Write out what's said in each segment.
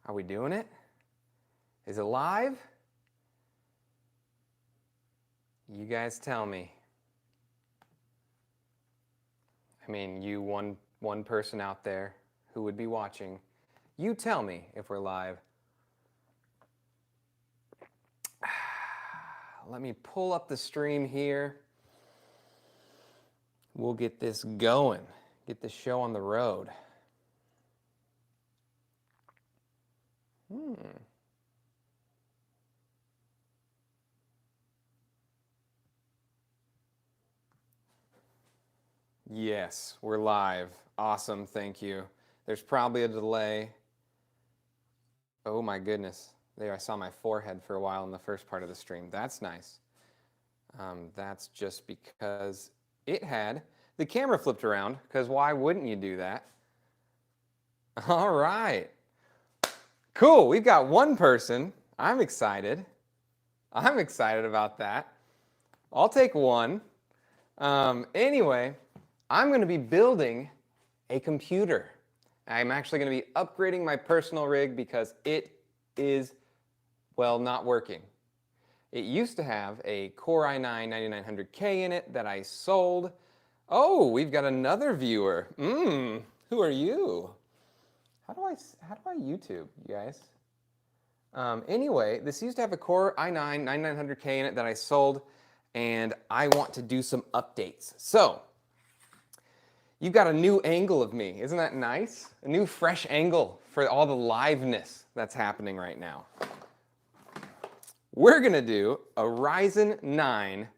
Are we doing it? Is it live? You guys tell me. I mean, you one person out there who would be watching, you tell me if we're live. Let me pull up the stream here. We'll get this going. Get the show on the road. Yes, we're live. Awesome, thank you. There's probably a delay. Oh my goodness. There, I saw my forehead for a while in the first part of the stream. That's nice. That's just because it had the camera flipped around, because why wouldn't you do that? All right. Cool, we've got one person. I'm excited. I'm excited about that. I'll take one. Anyway, I'm going to be building a computer. I'm actually going to be upgrading my personal rig because it is, well, not working. It used to have a Core i9-9900K in it that I sold. Oh, we've got another viewer. Who are you? How do I YouTube, you guys? Anyway, this used to have a Core i9-9900K in it that I sold, and I want to do some updates. So, you've got a new angle of me. Isn't that nice? A new fresh angle for all the liveness that's happening right now. We're going to do a Ryzen 9.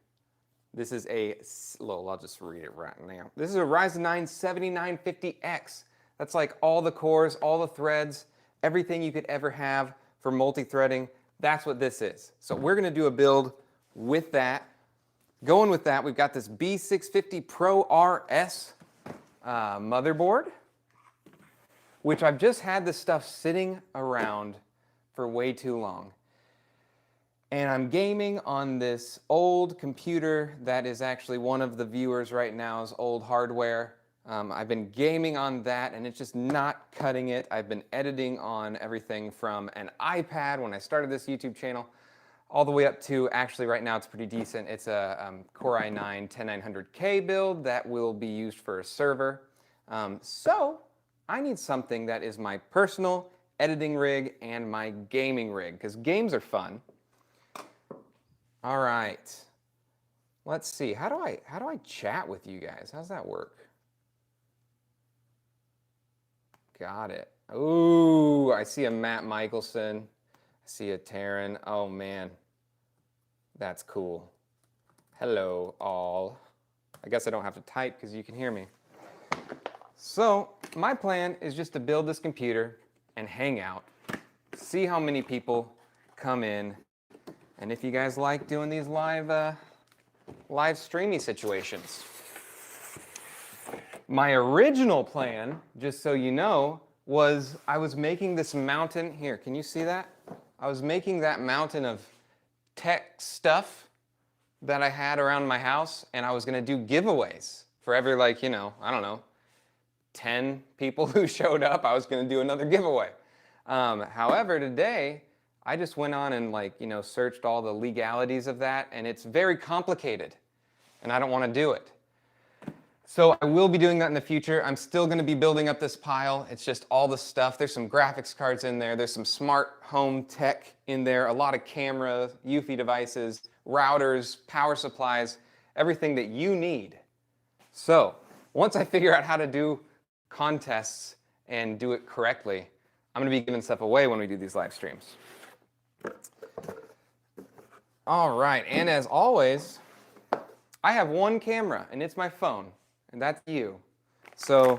This is a, well, I'll just read it right now. This is a Ryzen 9 7950X. That's like all the cores, all the threads, everything you could ever have for multi-threading. That's what this is. So we're going to do a build with that. Going with that, we've got this B650 Pro RS motherboard, which I've just had this stuff sitting around for way too long. And I'm gaming on this old computer that is actually one of the viewers right now's old hardware. I've been gaming on that and it's just not cutting it. I've been editing on everything from an iPad when I started this YouTube channel all the way up to, actually right now it's pretty decent. It's a Core i9-10900K build that will be used for a server. So I need something that is my personal editing rig and my gaming rig, because games are fun. All right, let's see. How do I chat with you guys? How's that work? Got it. Ooh, I see a Matt Michelson. I see a Taryn. Oh man, that's cool. Hello all. I guess I don't have to type because you can hear me. So my plan is just to build this computer and hang out, see how many people come in, and if you guys like doing these live streamy situations. My original plan, just so you know, was I was making this mountain. Here, can you see that? I was making that mountain of tech stuff that I had around my house, and I was going to do giveaways for every, like, you know, I don't know, 10 people who showed up. I was going to do another giveaway. However, today, I just went on and, like, you know, searched all the legalities of that, and it's very complicated, and I don't want to do it. So I will be doing that in the future. I'm still going to be building up this pile. It's just all the stuff. There's some graphics cards in there. There's some smart home tech in there, a lot of camera, UFI devices, routers, power supplies, everything that you need. So once I figure out how to do contests and do it correctly, I'm going to be giving stuff away when we do these live streams. All right, and as always, I have one camera, and it's my phone. And that's you. So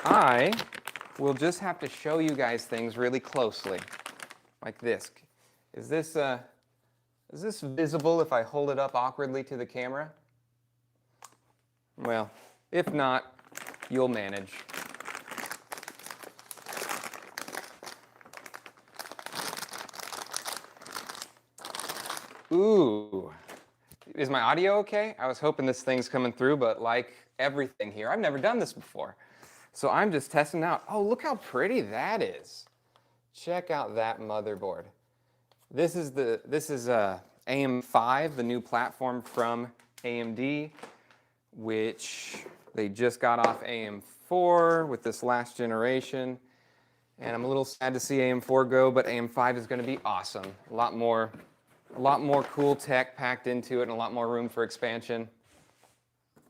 I will just have to show you guys things really closely, like this. Is this visible if I hold it up awkwardly to the camera? Well, if not, you'll manage. Ooh. Is my audio okay? I was hoping this thing's coming through, but like everything here, I've never done this before. So I'm just testing out. Oh, look how pretty that is. Check out that motherboard. This is AM5, the new platform from AMD, which they just got off AM4 with this last generation. And I'm a little sad to see AM4 go, but AM5 is going to be awesome. A lot more cool tech packed into it and a lot more room for expansion.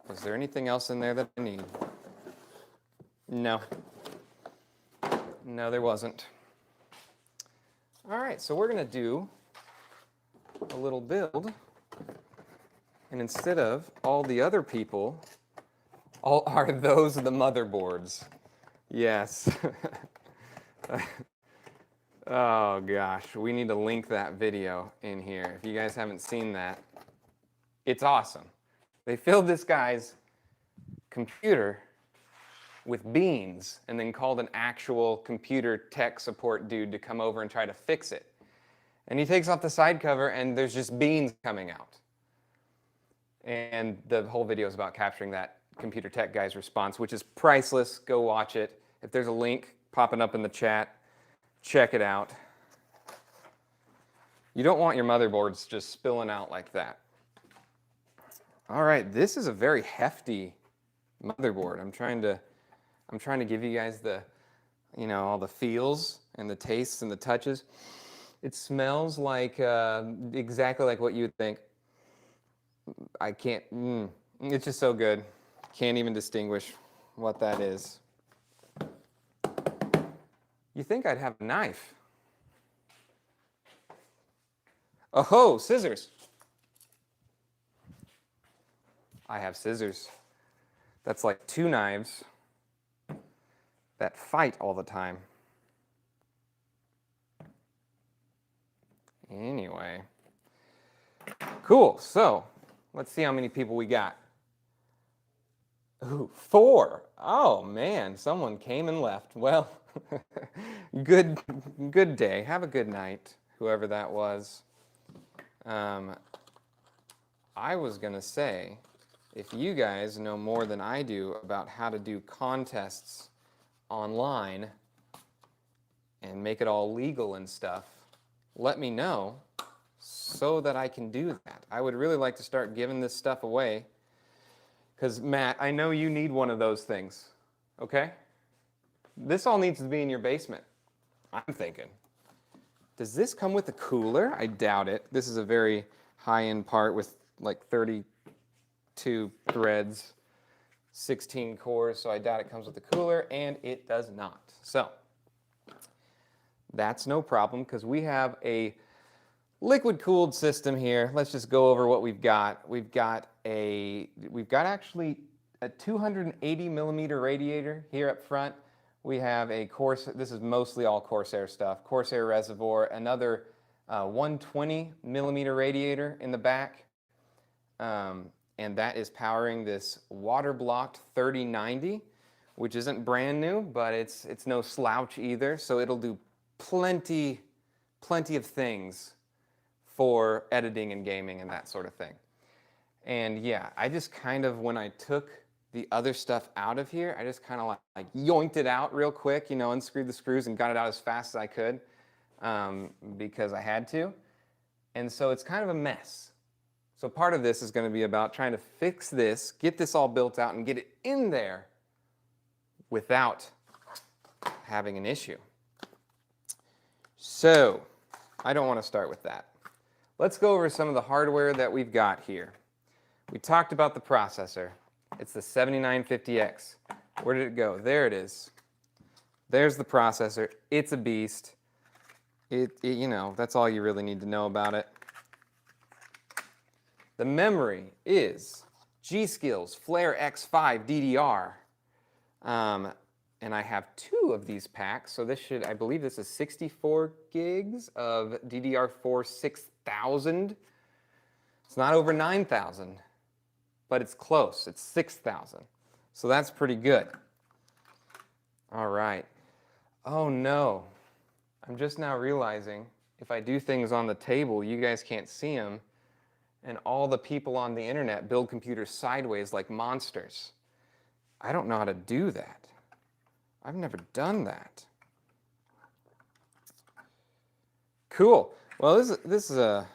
Was there anything else in there that I need? No. No, there wasn't. All right, so we're going to do a little build. And instead of all the other people, are those the motherboards? Yes. Oh gosh, we need to link that video in here. If you guys haven't seen that, it's awesome. They filled this guy's computer with beans and then called an actual computer tech support dude to come over and try to fix it. And he takes off the side cover and there's just beans coming out. And the whole video is about capturing that computer tech guy's response, which is priceless. Go watch it. If there's a link popping up in the chat, check it out. You don't want your motherboards just spilling out like that. All right, this is a very hefty motherboard. I'm trying to give you guys the, all the feels and the tastes and the touches. It smells like exactly like what you'd think. I can't, it's just so good. Can't even distinguish what that is. You think I'd have a knife? Oh, scissors. I have scissors. That's like two knives that fight all the time. Anyway. Cool, so let's see how many people we got. Ooh, 4. Oh man, someone came and left. Well, good day. Have a good night, whoever that was. I was gonna say, if you guys know more than I do about how to do contests online and make it all legal and stuff, let me know so that I can do that. I would really like to start giving this stuff away. Because, Matt, I know you need one of those things, okay? This all needs to be in your basement, I'm thinking. Does this come with a cooler? I doubt it. This is a very high-end part with like 32 threads, 16 cores, so I doubt it comes with a cooler, and it does not. So, that's no problem, because we have a liquid-cooled system here. Let's just go over what we've got. We've got actually a 280 millimeter radiator here up front. We have a Corsair, this is mostly all Corsair stuff, Corsair reservoir, another 120 millimeter radiator in the back. And that is powering this water-blocked 3090, which isn't brand new, but it's no slouch either. So it'll do plenty of things for editing and gaming and that sort of thing. And yeah, I just kind of, when I took the other stuff out of here, I just kind of like yoinked it out real quick, unscrewed the screws and got it out as fast as I could because I had to. And so it's kind of a mess. So part of this is going to be about trying to fix this, get this all built out and get it in there without having an issue. So I don't want to start with that. Let's go over some of the hardware that we've got here. We talked about the processor. It's the 7950X. Where did it go? There it is. There's the processor. It's a beast. That's all you really need to know about it. The memory is G.Skills Flare X5 DDR. And I have 2 of these packs, so I believe this is 64 gigs of DDR4 6000. It's not over 9,000, but it's close. It's 6,000. So that's pretty good. All right. Oh no. I'm just now realizing if I do things on the table, you guys can't see them, and all the people on the internet build computers sideways like monsters. I don't know how to do that. I've never done that. Cool. Well, this is a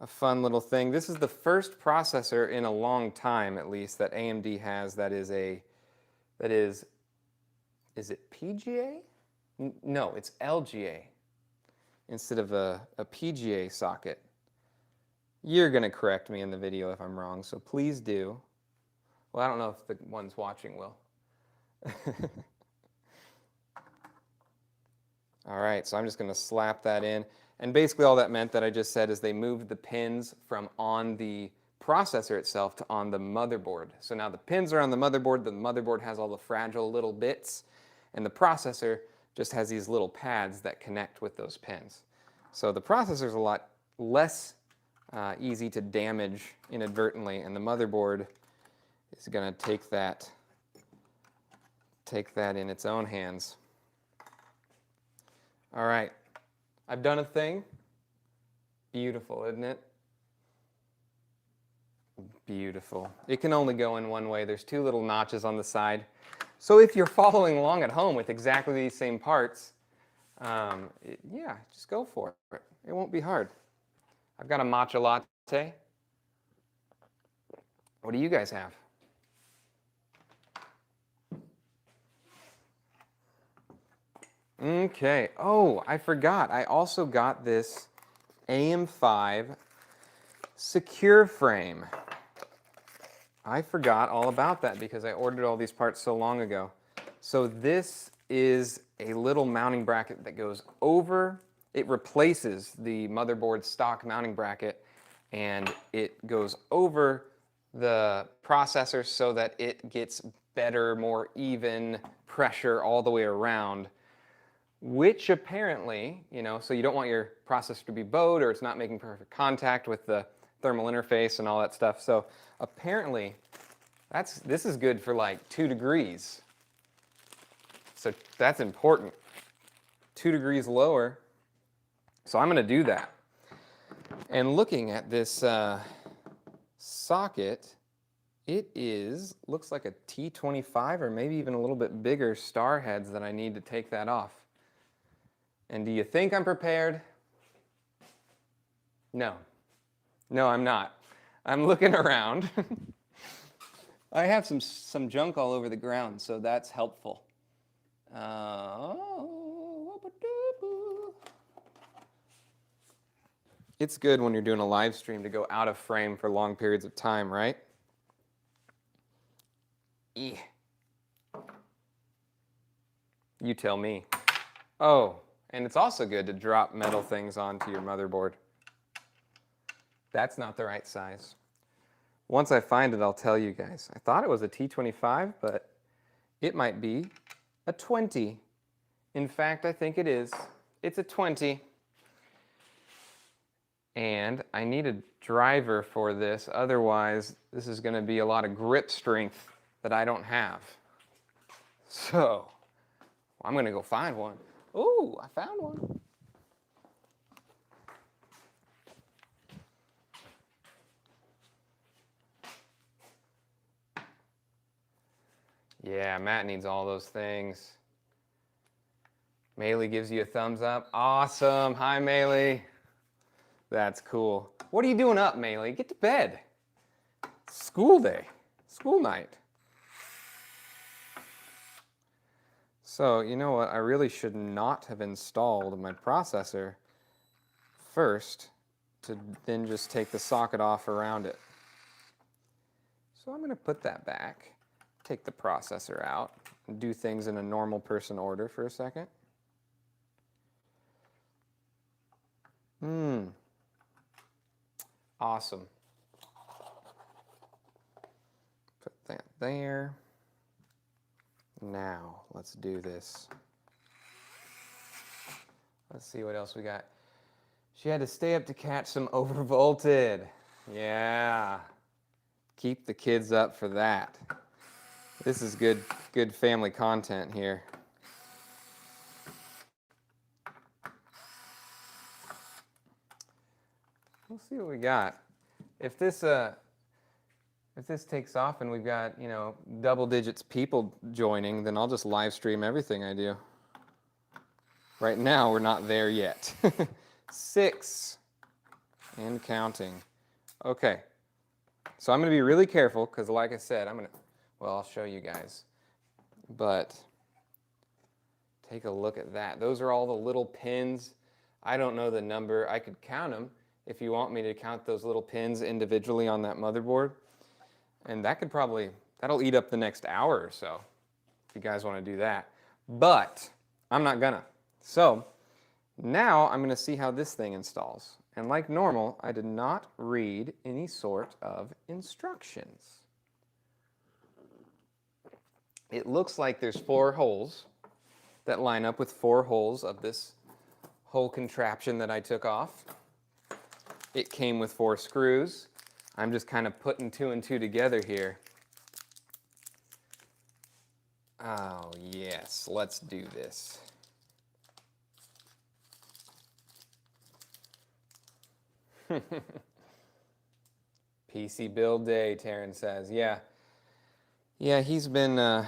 fun little thing. This is the first processor in a long time, at least, that AMD has that is it PGA? No, it's LGA instead of a PGA socket. You're going to correct me in the video if I'm wrong, so please do. Well, I don't know if the ones watching will. All right, so I'm just going to slap that in. And basically all that meant that I just said is they moved the pins from on the processor itself to on the motherboard. So now the pins are on the motherboard has all the fragile little bits, and the processor just has these little pads that connect with those pins. So the processor is a lot less easy to damage inadvertently, and the motherboard is going to take that in its own hands. All right, I've done a thing. Beautiful, isn't it? Beautiful. It can only go in one way. There's two little notches on the side. So if you're following along at home with exactly these same parts, yeah, just go for it. It won't be hard. I've got a matcha latte. What do you guys have? Okay. Oh, I forgot. I also got this AM5 secure frame. I forgot all about that because I ordered all these parts so long ago. So this is a little mounting bracket that goes over. It replaces the motherboard stock mounting bracket, and it goes over the processor so that it gets better, more even pressure all the way around, which apparently, so you don't want your processor to be bowed or it's not making perfect contact with the thermal interface and all that stuff. So apparently this is good for like 2 degrees. So that's important. 2 degrees lower. So I'm going to do that. And looking at this socket, it looks like a T25 or maybe even a little bit bigger star heads that I need to take that off. And do you think I'm prepared? No. No, I'm not. I'm looking around. I have some junk all over the ground, so that's helpful. It's good when you're doing a live stream to go out of frame for long periods of time, right? You tell me. Oh, and it's also good to drop metal things onto your motherboard. That's not the right size. Once I find it, I'll tell you guys. I thought it was a T25, but it might be a 20. In fact, I think it is. It's a 20. And I need a driver for this. Otherwise, this is going to be a lot of grip strength that I don't have. So, I'm going to go find one. Ooh, I found one. Yeah, Matt needs all those things. Maylee gives you a thumbs up. Awesome. Hi, Maylee. That's cool. What are you doing up, Maylee? Get to bed. School day. School night. So, you know what? I really should not have installed my processor first to then just take the socket off around it. So I'm going to put that back, take the processor out, and do things in a normal person order for a second. Awesome. Put that there. Now, let's do this. Let's see what else we got. She had to stay up to catch some Overvolted. Yeah. Keep the kids up for that. This is good family content here. We'll see what we got. If this takes off and we've got, double digits people joining, then I'll just live stream everything I do. Right now, we're not there yet. 6 and counting. Okay, so I'm going to be really careful because, like I said, well, I'll show you guys. But take a look at that. Those are all the little pins. I don't know the number. I could count them if you want me to count those little pins individually on that motherboard. And that'll eat up the next hour or so if you guys want to do that. But I'm not gonna. So now I'm going to see how this thing installs. And like normal, I did not read any sort of instructions. It looks like there's 4 holes that line up with 4 holes of this whole contraption that I took off. It came with 4 screws. I'm just kind of putting 2 and 2 together here. Oh yes, let's do this. PC build day, Taryn says. Yeah, he's been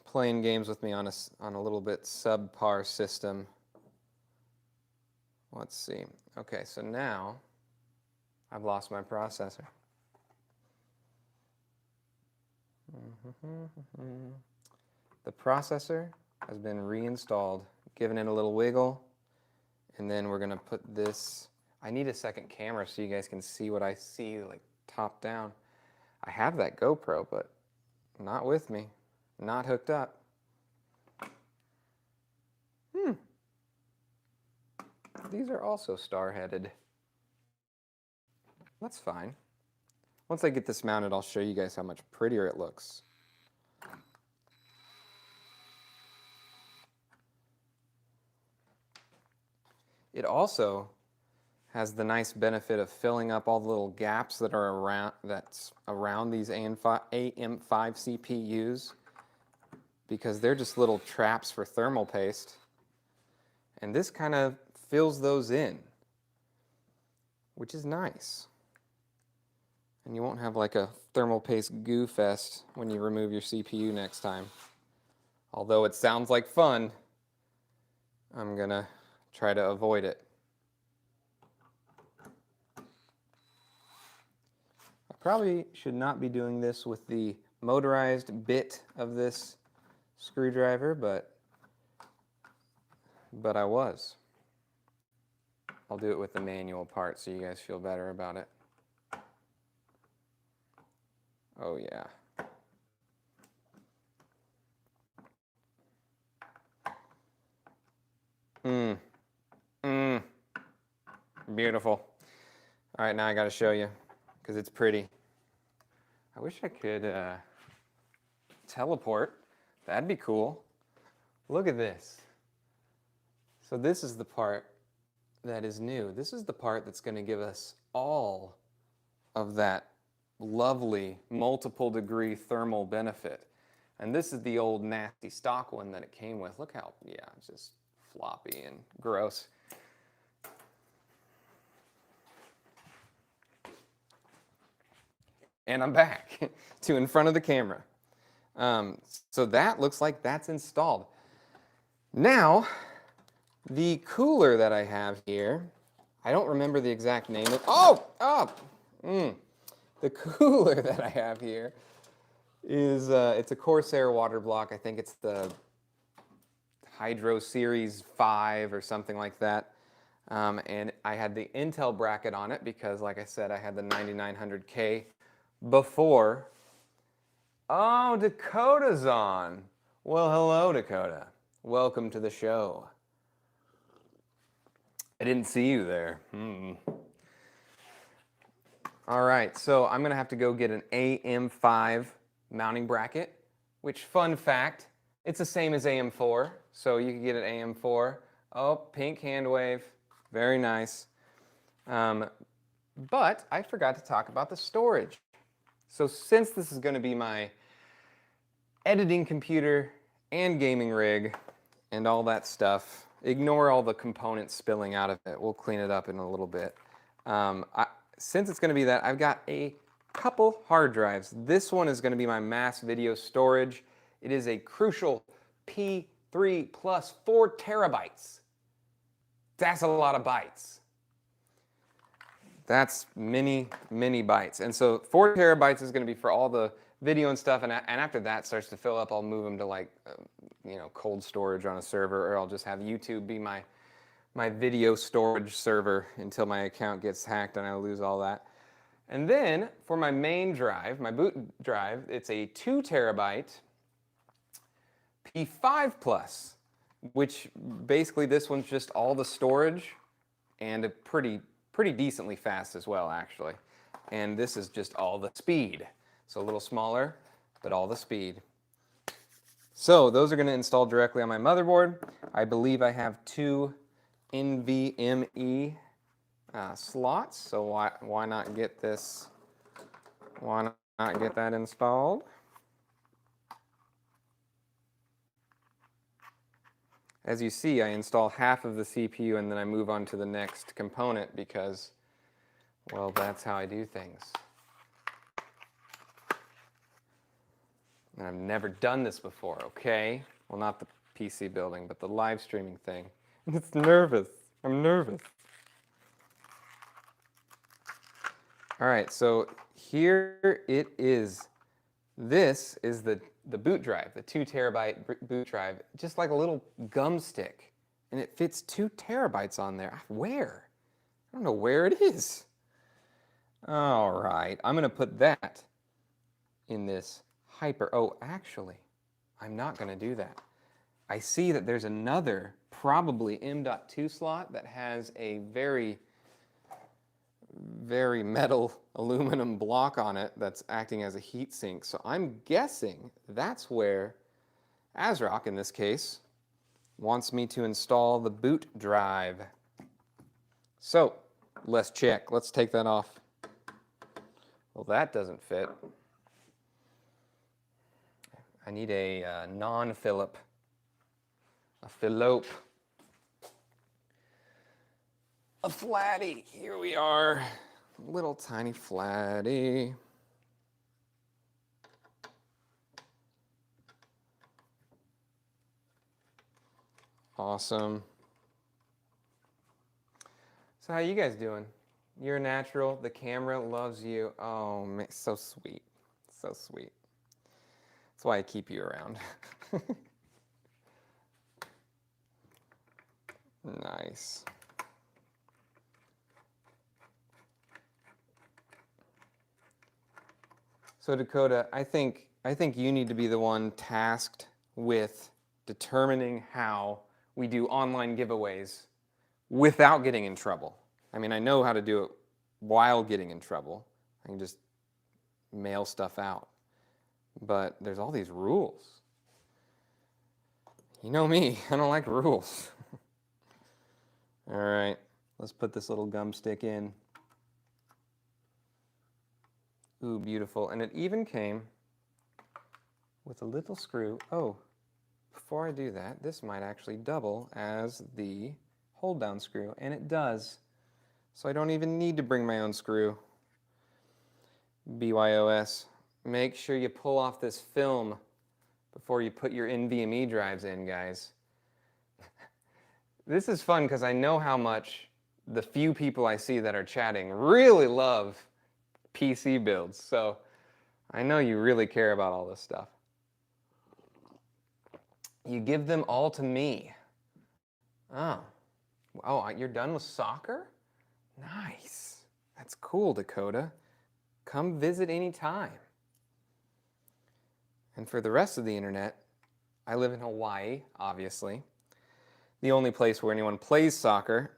playing games with me on a little bit subpar system. Let's see. Okay, so now I've lost my processor. The processor has been reinstalled, given it a little wiggle, and then we're going to put this. I need a second camera so you guys can see what I see, like top down. I have that GoPro, but not with me, not hooked up. These are also star-headed. That's fine. Once I get this mounted, I'll show you guys how much prettier it looks. It also has the nice benefit of filling up all the little gaps that are around these AM5 CPUs, because they're just little traps for thermal paste. And this kind of fills those in, which is nice. And you won't have like a thermal paste goo fest when you remove your CPU next time. Although it sounds like fun, I'm gonna try to avoid it. I probably should not be doing this with the motorized bit of this screwdriver, but I was. I'll do it with the manual part so you guys feel better about it. Oh yeah. Beautiful. All right, now I got to show you because it's pretty. I wish I could teleport. That'd be cool. Look at this. So this is the part that is new. This is the part that's going to give us all of that lovely multiple degree thermal benefit. And this is the old nasty stock one that it came with. Look how, yeah, it's just floppy and gross. And I'm back to in front of the camera. So that looks like that's installed. Now, the cooler that I have here, I don't remember the exact name of the cooler that I have here is, it's a Corsair water block. I think it's the Hydro Series 5 or something like that. And I had the Intel bracket on it because, like I said, I had the 9900K before. Oh, Dakota's on. Well, hello, Dakota. Welcome to the show. I didn't see you there. All right, so I'm going to have to go get an AM5 mounting bracket, which, fun fact, it's the same as AM4, so you can get an AM4. Oh, pink hand wave. Very nice. But I forgot to talk about the storage. So since this is going to be my editing computer and gaming rig and all that stuff, ignore all the components spilling out of it. We'll clean it up in a little bit. Since it's going to be that, I've got a couple hard drives. This one is going to be my mass video storage. It is a Crucial P3 plus 4 terabytes. That's a lot of bytes. That's many bytes. And so 4 terabytes is going to be for all the video and stuff. And after that starts to fill up, I'll move them to like, cold storage on a server, or I'll just have YouTube be my video storage server until my account gets hacked and I lose all that. And then for my main drive, my boot drive, it's a 2 terabyte P5 Plus, which basically this one's just all the storage and a pretty decently fast as well, actually. And this is just all the speed. So a little smaller, but all the speed. So those are going to install directly on my motherboard. I believe I have 2 NVMe slots, so why not get this? Why not get that installed? As you see, I install half of the CPU and then I move on to the next component because, well, that's how I do things. And I've never done this before, okay? Well, not the PC building, but the live streaming thing. It's nervous. I'm nervous. All right, so here it is. This is the boot drive, the 2 terabyte boot drive, just like a little gum stick. And it fits 2 terabytes on there. Where? I don't know where it is. All right, I'm going to put that in this hyper. Oh, actually, I'm not going to do that. I see that there's another, probably M.2 slot that has a very metal aluminum block on it that's acting as a heat sink. So I'm guessing that's where ASRock, in this case, wants me to install the boot drive. So let's check. Let's take that off. Well, that doesn't fit. I need a non-Phillip, a Phillope. A flatty, here we are, little tiny flatty. Awesome. So how you guys doing? You're natural, the camera loves you. Oh, man, so sweet, so sweet. That's why I keep you around. Nice. So Dakota, I think you need to be the one tasked with determining how we do online giveaways without getting in trouble. I mean, I know how to do it while getting in trouble. I can just mail stuff out. But there's all these rules. You know me, I don't like rules. All right, let's put this little gum stick in. Ooh, beautiful. And it even came with a little screw. Oh, before I do that, this might actually double as the hold down screw, and it does. So I don't even need to bring my own screw. BYOS. Make sure you pull off this film before you put your NVMe drives in, guys. This is fun because I know how much the few people I see that are chatting really love PC builds, so I know you really care about all this stuff. You give them all to me. Oh, you're done with soccer? Nice. That's cool, Dakota. Come visit anytime. And for the rest of the internet, I live in Hawaii, obviously. The only place where anyone plays soccer.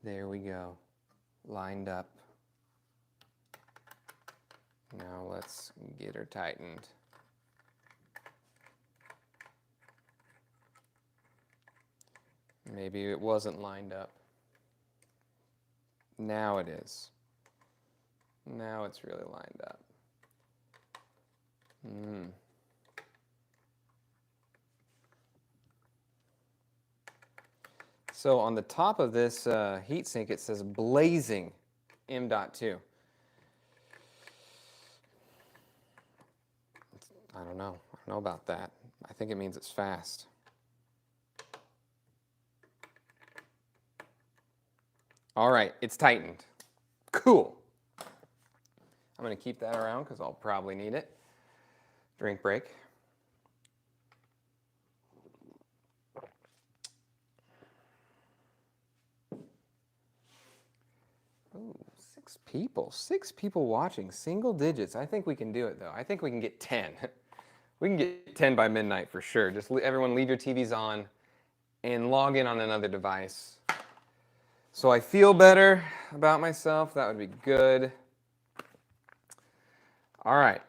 There we go, lined up. Now let's get her tightened. Maybe it wasn't lined up. Now it is. Now it's really lined up. So on the top of this heatsink, it says blazing M.2. I don't know. don't know about that. I think it means it's fast. All right, it's tightened. Cool. I'm going to keep that around because I'll probably need it. Drink break. Ooh, 6 people. 6 people watching. Single digits. I think we can do it, though. I think we can get 10. We can get 10 by midnight for sure. Just everyone leave your TVs on and log in on another device. So I feel better about myself. That would be good. All right.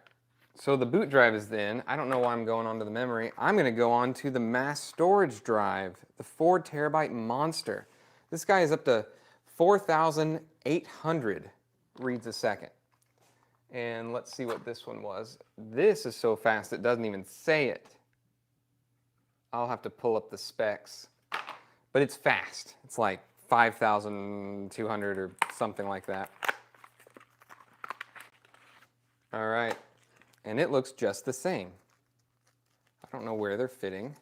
So the boot drive is in. I don't know why I'm going on to the memory. I'm going to go on to the mass storage drive, the 4 terabyte monster. This guy is up to 4,800 reads a second. And let's see what this one was. This is so fast it doesn't even say it. I'll have to pull up the specs. But it's fast. It's like 5,200 or something like that. All right. And it looks just the same. I don't know where they're fitting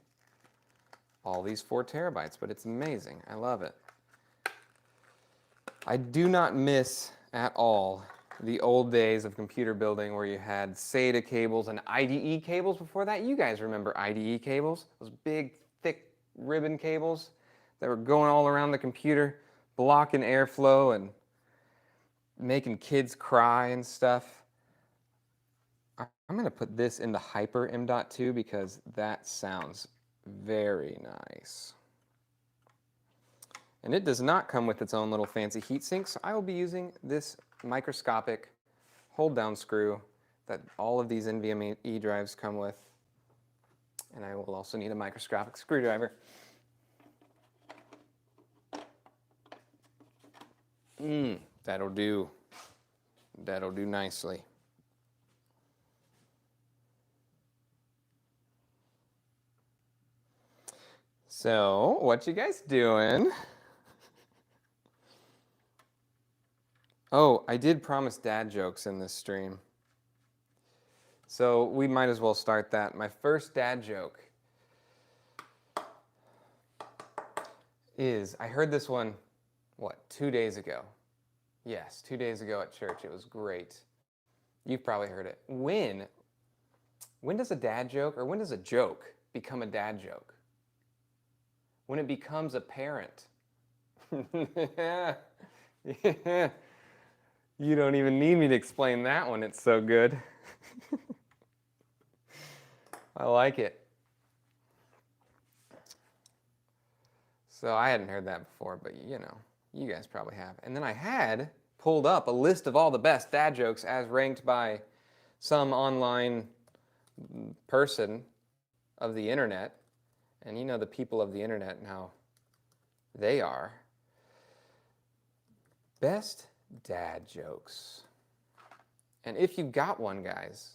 all these 4 terabytes, but it's amazing. I love it. I do not miss at all the old days of computer building where you had SATA cables and IDE cables before that. You guys remember IDE cables? Those big, thick ribbon cables that were going all around the computer, blocking airflow and making kids cry and stuff. I'm going to put this in the Hyper M.2 because that sounds very nice. And it does not come with its own little fancy heatsink, so I will be using this microscopic hold-down screw that all of these NVMe drives come with. And I will also need a microscopic screwdriver. That'll do. That'll do nicely. So, what you guys doing? Oh, I did promise dad jokes in this stream. So we might as well start that. My first dad joke is, I heard this one, 2 days ago? Yes, 2 days ago at church. It was great. You've probably heard it. When does a dad joke, or when does a joke become a dad joke? When it becomes apparent. Yeah. You don't even need me to explain that one. It's so good. I like it. So I hadn't heard that before, but you know, you guys probably have. And then I had pulled up a list of all the best dad jokes as ranked by some online person of the internet. And you know the people of the internet and how they are. Best dad jokes. And if you got one, guys,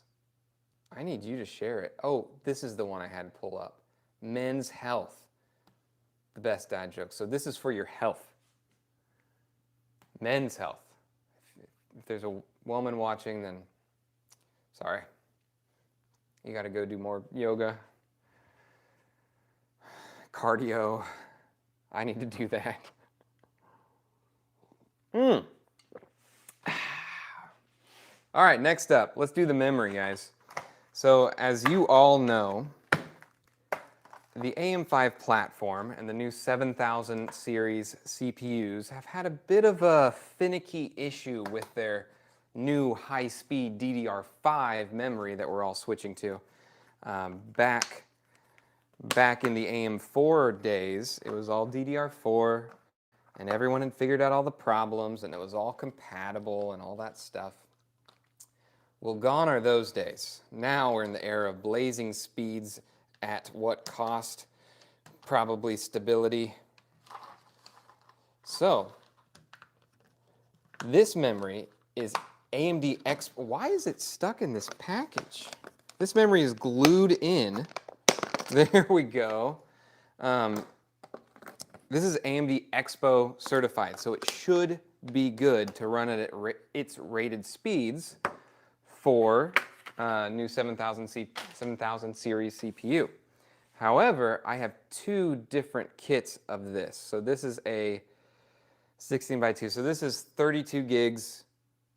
I need you to share it. Oh, this is the one I had pull up. Men's health. The best dad jokes. So this is for your health. Men's health. If there's a woman watching, then sorry. You got to go do more yoga. Cardio. I need to do that. All right, next up, let's do the memory, guys. So as you all know, the AM5 platform and the new 7000 series CPUs have had a bit of a finicky issue with their new high-speed DDR5 memory that we're all switching to. Back in the AM4 days, it was all DDR4, and everyone had figured out all the problems, and it was all compatible and all that stuff. Well, gone are those days. Now we're in the era of blazing speeds at what cost? Probably stability. So, this memory is AMD X. Why is it stuck in this package? This memory is glued in. There we go. This is AMD Expo certified, so it should be good to run it at its rated speeds for new 7000 series CPU. However, I have two different kits of this. So this is a 16 by 2. So this is 32 gigs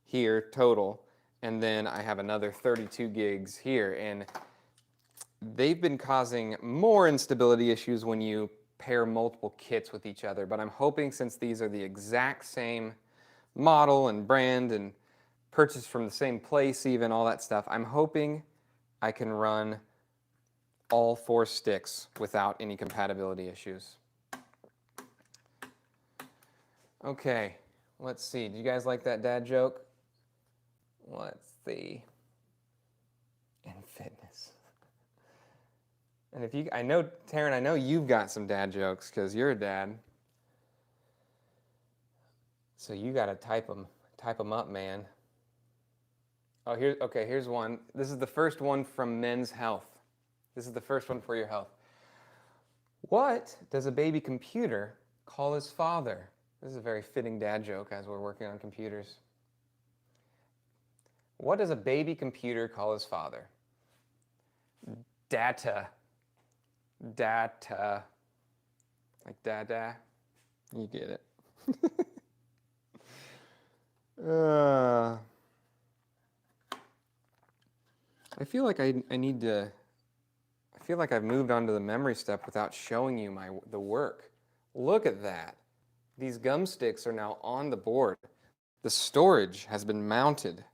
here total, and then I have another 32 gigs here. And they've been causing more instability issues when you pair multiple kits with each other. But I'm hoping, since these are the exact same model and brand and purchased from the same place, even all that stuff, I'm hoping I can run all 4 sticks without any compatibility issues. Okay, let's see. Do you guys like that dad joke? Let's see. And fitness. And if you, I know, Taryn, I know you've got some dad jokes because you're a dad. So you got to type them up, man. Oh, here's one. This is the first one from Men's Health. This is the first one for your health. What does a baby computer call his father? This is a very fitting dad joke as we're working on computers. What does a baby computer call his father? Data. Data. Like dada. You get it. I feel like I need to. I feel like I've moved on to the memory step without showing you the work. Look at that. These gum sticks are now on the board. The storage has been mounted.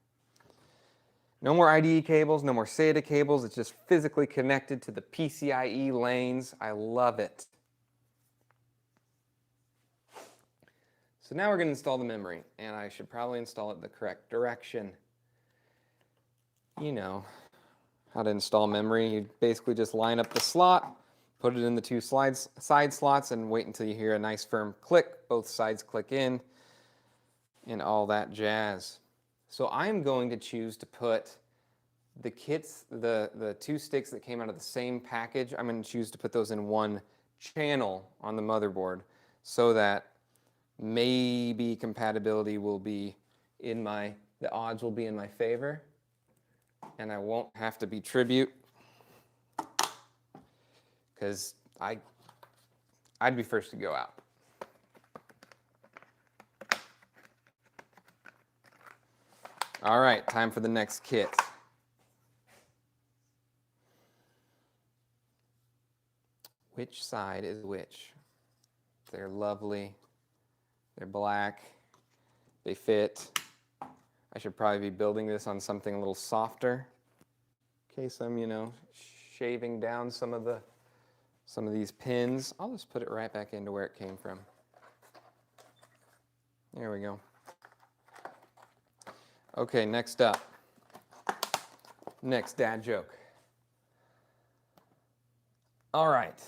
No more IDE cables, no more SATA cables. It's just physically connected to the PCIe lanes. I love it. So now we're going to install the memory, and I should probably install it the correct direction. You know how to install memory. You basically just line up the slot, put it in the 2 side slots, and wait until you hear a nice firm click. Both sides click in, and all that jazz. So I'm going to choose to put the kits, the 2 sticks that came out of the same package, I'm going to choose to put those in one channel on the motherboard so that maybe compatibility will be in the odds will be in my favor, and I won't have to be tribute, because I'd be first to go out. All right, time for the next kit. Which side is which? They're lovely. They're black. They fit. I should probably be building this on something a little softer in case I'm, shaving down some of these pins. I'll just put it right back into where it came from. There we go. Okay, next up. Next dad joke. All right.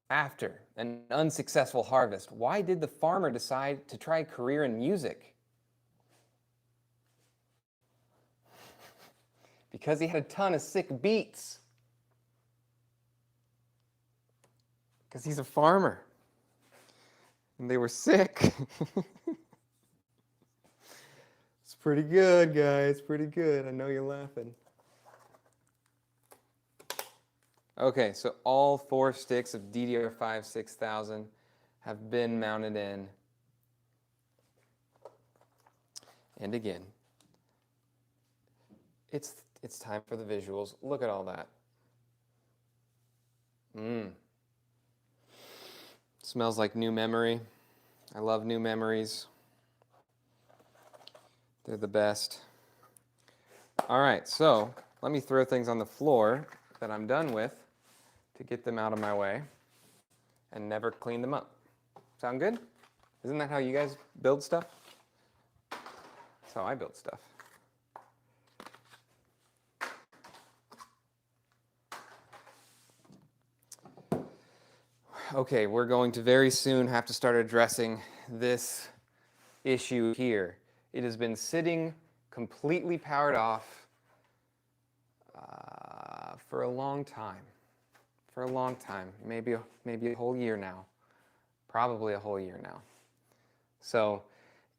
After an unsuccessful harvest, why did the farmer decide to try a career in music? Because he had a ton of sick beets. Because he's a farmer. And they were sick. It's pretty good, guys. Pretty good. I know you're laughing. Okay, so all 4 sticks of DDR5 6000 have been mounted in. And again, it's time for the visuals. Look at all that. Smells like new memory. I love new memories. They're the best. All right, so let me throw things on the floor that I'm done with to get them out of my way and never clean them up. Sound good? Isn't that how you guys build stuff? That's how I build stuff. Okay, we're going to very soon have to start addressing this issue here. It has been sitting completely powered off for a long time. For a long time, maybe a whole year now. Probably a whole year now. So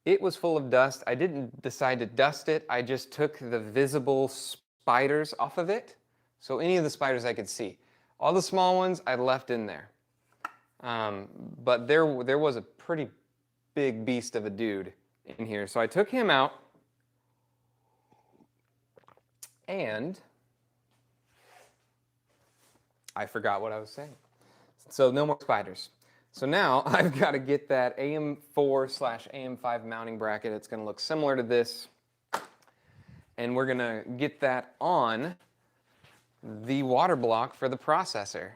it was full of dust. I didn't decide to dust it. I just took the visible spiders off of it. So any of the spiders I could see. All the small ones I left in there. But there was a pretty big beast of a dude in here. So I took him out. And I forgot what I was saying. So no more spiders. So now I've got to get that AM4/AM5 mounting bracket. It's going to look similar to this. And we're going to get that on the water block for the processor.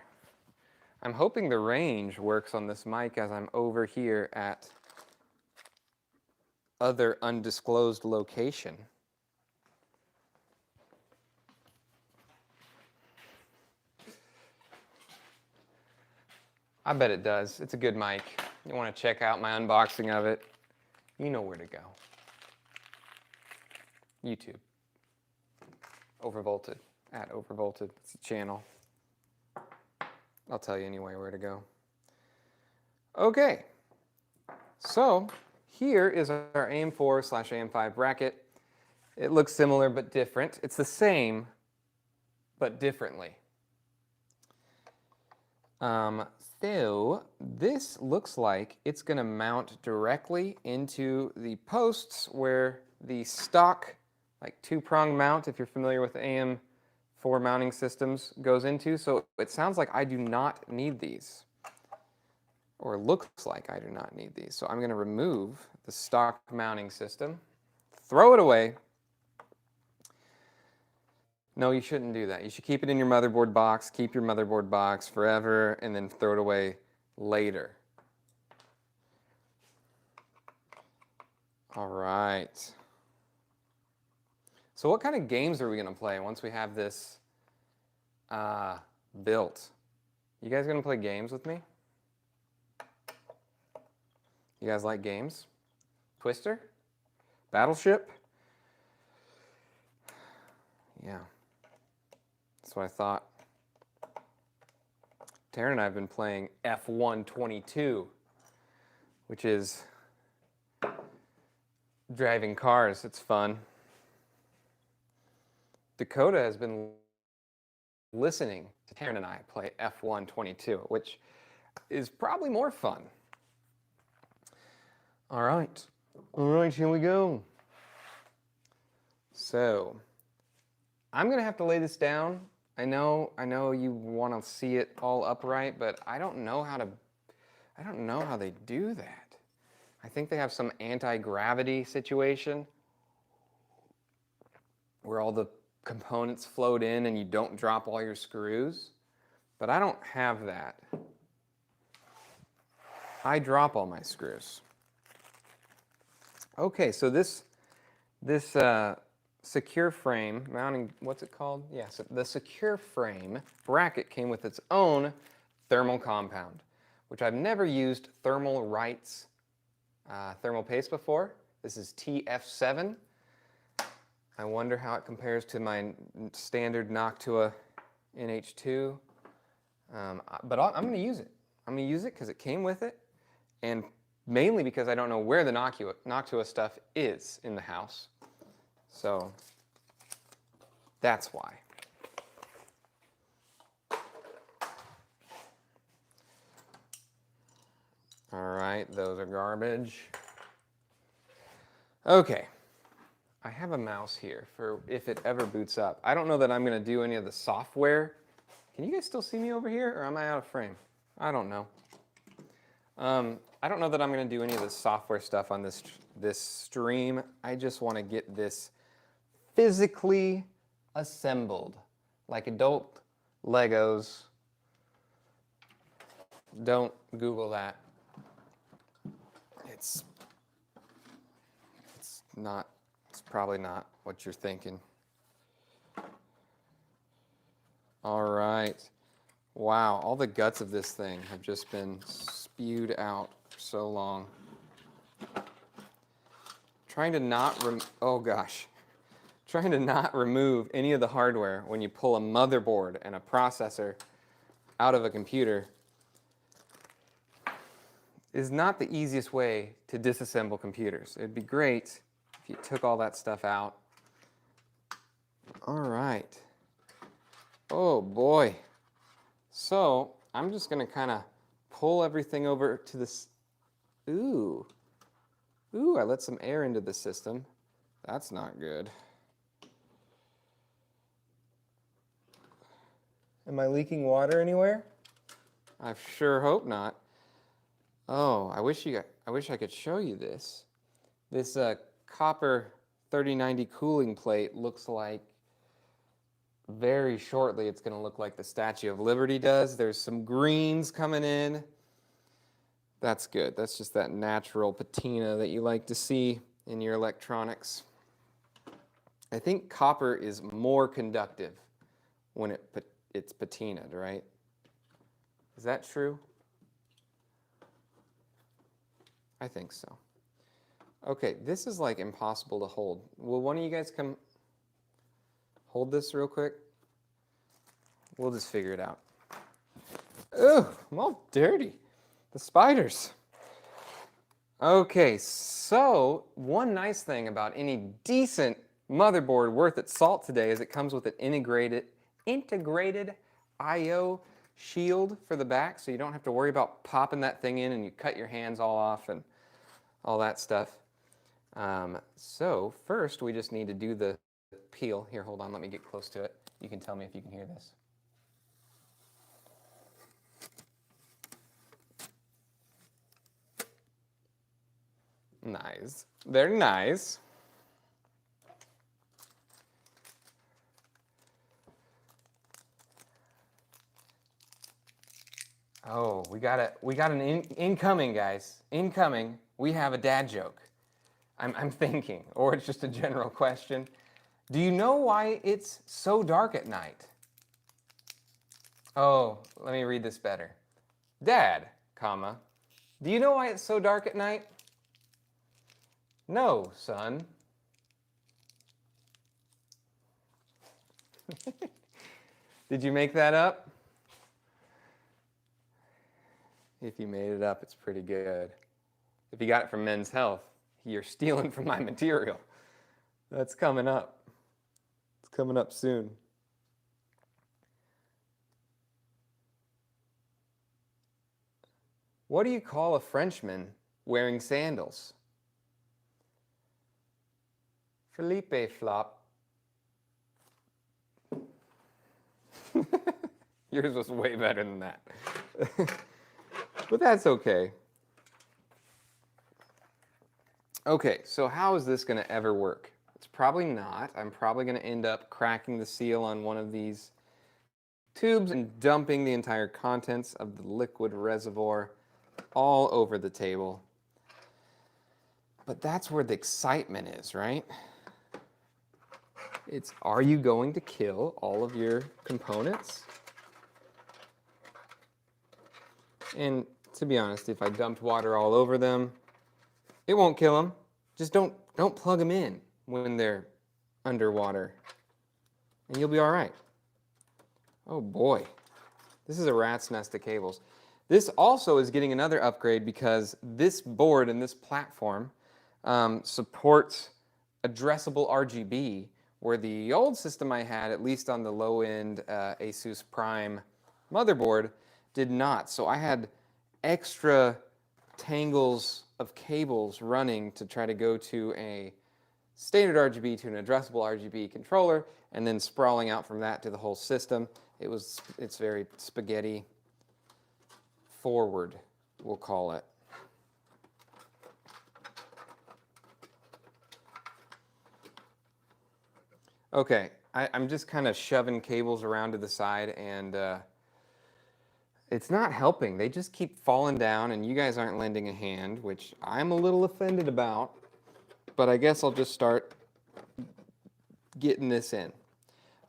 I'm hoping the range works on this mic as I'm over here at other undisclosed location. I bet it does. It's a good mic. You want to check out my unboxing of it, you know where to go. YouTube. Overvolted. At Overvolted. It's the channel. I'll tell you anyway where to go. Okay. So here is our AM4/AM5 bracket. It looks similar but different. It's the same but differently. So this looks like it's going to mount directly into the posts where the stock, like two-prong mount, if you're familiar with AM4 mounting systems, goes into. So it sounds like I do not need these, or looks like I do not need these. So I'm going to remove the stock mounting system, throw it away. No, you shouldn't do that. You should keep it in your motherboard box, keep your motherboard box forever, and then throw it away later. All right. So what kind of games are we going to play once we have this built? You guys going to play games with me? You guys like games? Twister? Battleship? Yeah. That's what I thought. Taryn and I have been playing F122, which is driving cars. It's fun. Dakota has been listening to Taryn and I play F122, which is probably more fun. All right. All right, here we go. So I'm going to have to lay this down. I know you want to see it all upright, but I don't know how they do that. I think they have some anti-gravity situation where all the components float in and you don't drop all your screws, but I don't have that. I drop all my screws. Okay, so this secure frame mounting, what's it called? Yeah, so the secure frame bracket came with its own thermal compound, which I've never used Thermalrite's thermal paste before. This is TF7. I wonder how it compares to my standard Noctua NH2. But I'm going to use it. I'm going to use it because it came with it, and mainly because I don't know where the Noctua stuff is in the house. So that's why. All right, those are garbage. Okay, I have a mouse here for if it ever boots up. I don't know that I'm going to do any of the software. Can you guys still see me over here, or am I out of frame? I don't know. I don't know that I'm going to do any of the software stuff on this stream. I just want to get this physically assembled, like adult Legos. Don't Google that. It's probably not what you're thinking. All right. Wow, all the guts of this thing have just been spewed out for so long. Trying to not remove any of the hardware when you pull a motherboard and a processor out of a computer is not the easiest way to disassemble computers. It'd be great if you took all that stuff out All right. Oh boy. So I'm just going to kind of pull everything over to this. Ooh. Ooh, I let some air into the system. That's not good. Am I leaking water anywhere? I sure hope not. Oh, I wish I could show you this. This copper 3090 cooling plate looks like very shortly it's going to look like the Statue of Liberty does. There's some greens coming in. That's good. That's just that natural patina that you like to see in your electronics. I think copper is more conductive when it's patinaed, right? Is that true? I think so. Okay, this is like impossible to hold. Will one of you guys come hold this real quick? We'll just figure it out. Ugh, I'm all dirty. The spiders. Okay, so one nice thing about any decent motherboard worth its salt today is it comes with an integrated I/O shield for the back, so you don't have to worry about popping that thing in and you cut your hands all off and all that stuff. So first we just need to do the peel. Here, hold on, let me get close to it. You can tell me if you can hear this. Nice. They're nice. Oh, we got an incoming, guys. Incoming. We have a dad joke. I'm thinking, or it's just a general question. Do you know why it's so dark at night? Oh, let me read this better. Dad, comma, do you know why it's so dark at night? No, son. Did you make that up? If you made it up, it's pretty good. If you got it from Men's Health, you're stealing from my material. That's coming up. It's coming up soon. What do you call a Frenchman wearing sandals? Felipe Flop. Yours was way better than that. But that's okay. Okay, so how is this going to ever work? It's probably not. I'm probably going to end up cracking the seal on one of these tubes and dumping the entire contents of the liquid reservoir all over the table. But that's where the excitement is, right? It's, are you going to kill all of your components? And to be honest, if I dumped water all over them, it won't kill them. Just don't plug them in when they're underwater, and you'll be all right. Oh boy, this is a rat's nest of cables. This also is getting another upgrade because this board and this platform supports addressable RGB, where the old system I had, at least on the low-end Asus Prime motherboard, did not. So I had extra tangles of cables running to try to go to a standard RGB to an addressable RGB controller, and then sprawling out from that to the whole system. It's very spaghetti forward, we'll call it. Okay, I'm just kind of shoving cables around to the side, and it's not helping. They just keep falling down, and you guys aren't lending a hand, which I'm a little offended about, but I guess I'll just start getting this in.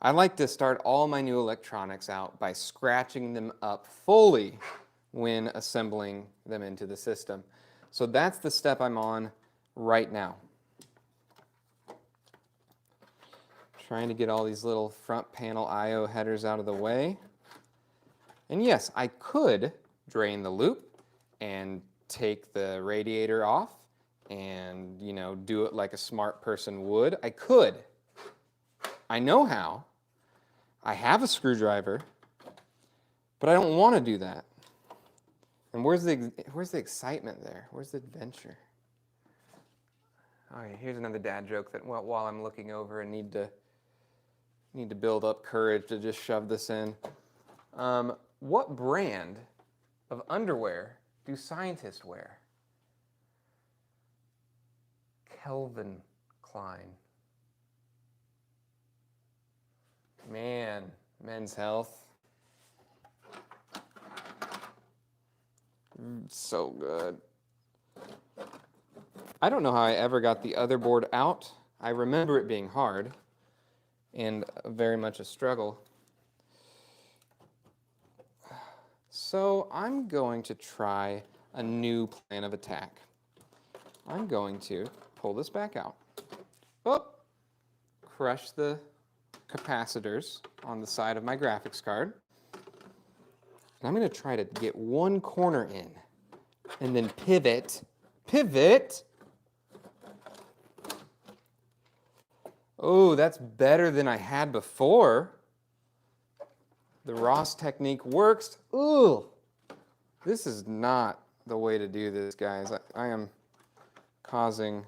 I like to start all my new electronics out by scratching them up fully when assembling them into the system. So that's the step I'm on right now. Trying to get all these little front panel I/O headers out of the way. And yes, I could drain the loop and take the radiator off and, you know, do it like a smart person would. I could. I know how. I have a screwdriver, but I don't want to do that. And where's the excitement there? Where's the adventure? All right, here's another dad joke that while I'm looking over and need to build up courage to just shove this in. What brand of underwear do scientists wear? Calvin Klein. Man, Men's Health. So good. I don't know how I ever got the other board out. I remember it being hard and very much a struggle. So I'm going to try a new plan of attack. I'm going to pull this back out. Oh, crush the capacitors on the side of my graphics card. And I'm going to try to get one corner in and then pivot. Pivot. Oh, that's better than I had before. The Ross technique works. Ooh, this is not the way to do this, guys. I am causing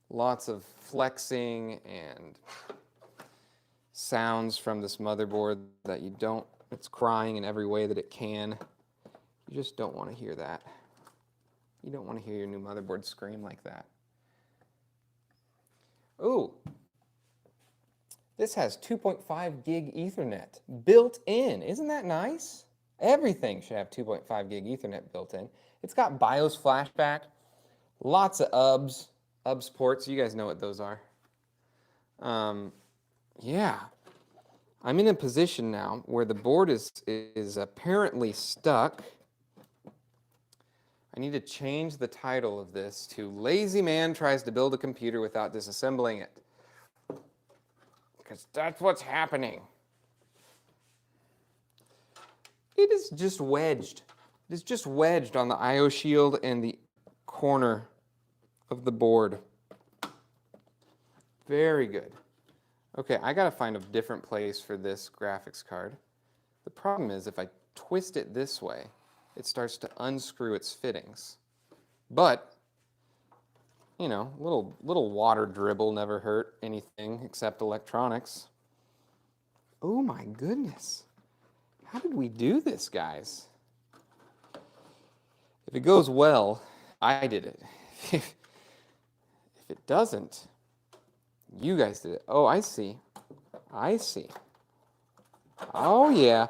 lots of flexing and sounds from this motherboard that you don't, it's crying in every way that it can. You just don't want to hear that. You don't want to hear your new motherboard scream like that. Ooh. This has 2.5 gig Ethernet built in. Isn't that nice? Everything should have 2.5 gig Ethernet built in. It's got BIOS flashback, lots of UBS ports. You guys know what those are. Yeah. I'm in a position now where the board is apparently stuck. I need to change the title of this to Lazy Man Tries to Build a Computer Without Disassembling It. Because that's what's happening. It is just wedged. It is just wedged on the I/O shield and the corner of the board. Very good. Okay, I gotta find a different place for this graphics card. The problem is if I twist it this way, it starts to unscrew its fittings. But you know, little water dribble never hurt anything except electronics. Oh my goodness. How did we do this, guys? If it goes well, I did it. If it doesn't, you guys did it. Oh, I see. I see. Oh yeah.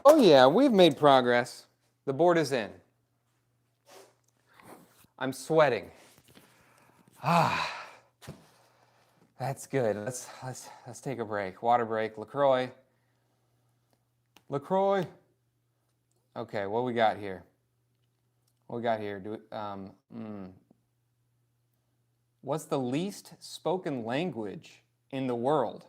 Oh yeah, we've made progress. The board is in. I'm sweating. Ah, that's good. Let's take a break. Water break. LaCroix. LaCroix. Okay, what we got here? What we got here? What's the least spoken language in the world?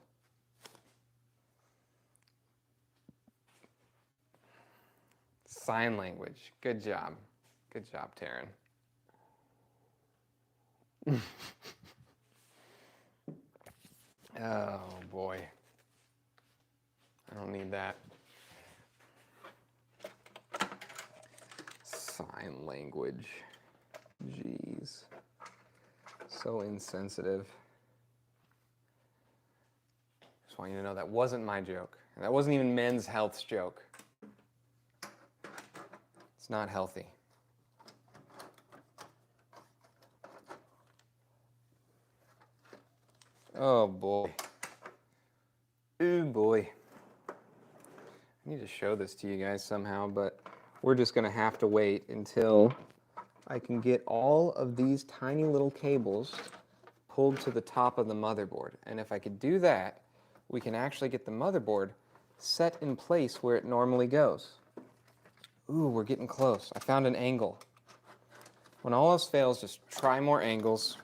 Sign language. Good job. Good job, Taryn. Oh boy. I don't need that. Sign language. Jeez. So insensitive. Just want you to know that wasn't my joke. And that wasn't even Men's Health's joke. It's not healthy. Oh boy. Oh boy. I need to show this to you guys somehow, but we're just going to have to wait until I can get all of these tiny little cables pulled to the top of the motherboard. And if I could do that, we can actually get the motherboard set in place where it normally goes. Ooh, we're getting close. I found an angle. When all else fails, just try more angles.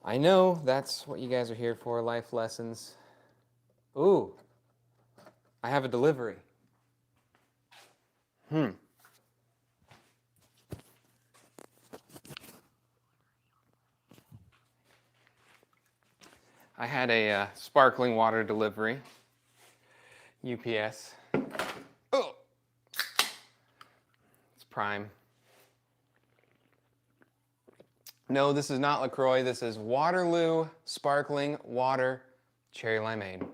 I know that's what you guys are here for, life lessons. Ooh, I have a delivery. I had a sparkling water delivery, UPS. Oh, it's Prime. No, this is not LaCroix. This is Waterloo Sparkling Water Cherry Limeade.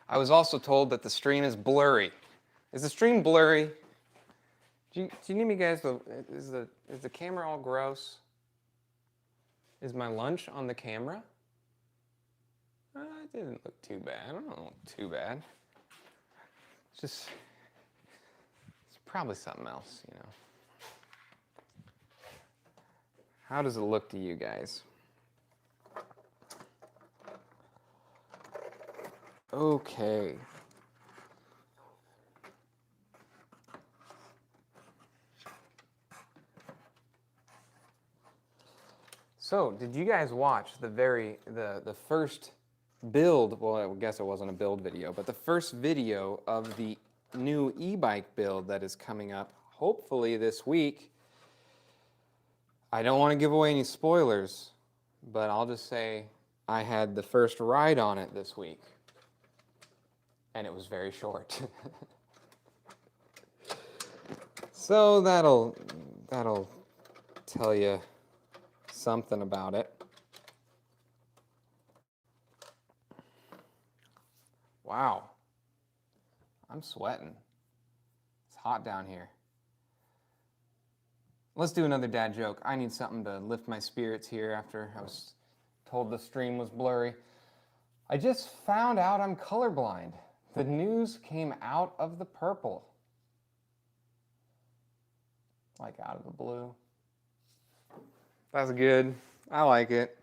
I was also told that the stream is blurry. Is the stream blurry? Do you need me guys to, is the camera all gross? Is my lunch on the camera? It didn't look too bad. I don't look too bad. It's probably something else, you know. How does it look to you guys? Okay. So, did you guys watch the first build? Well, I guess it wasn't a build video, but the first video of the new e-bike build that is coming up, hopefully this week. I don't want to give away any spoilers, but I'll just say I had the first ride on it this week, and it was very short. So that'll tell you something about it. Wow, I'm sweating. It's hot down here. Let's do another dad joke. I need something to lift my spirits here after I was told the stream was blurry. I just found out I'm colorblind. The news came out of the purple. Like out of the blue. That's good. I like it.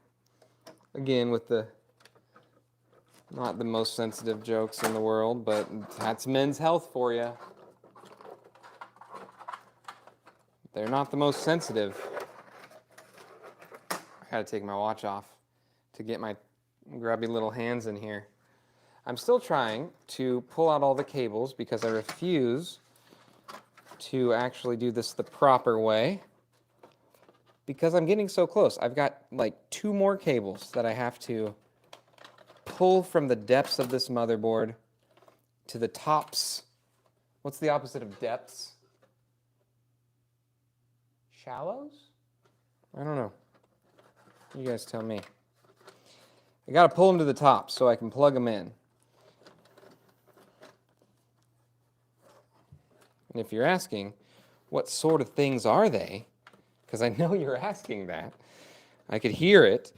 Again, with the not the most sensitive jokes in the world, but that's Men's Health for you. They're not the most sensitive. I gotta take my watch off to get my grubby little hands in here. I'm still trying to pull out all the cables because I refuse to actually do this the proper way because I'm getting so close. I've got like 2 more cables that I have to pull from the depths of this motherboard to the tops. What's the opposite of depths? Shallows? I don't know. You guys tell me. I got to pull them to the top so I can plug them in. And if you're asking, what sort of things are they? Because I know you're asking that. I could hear it.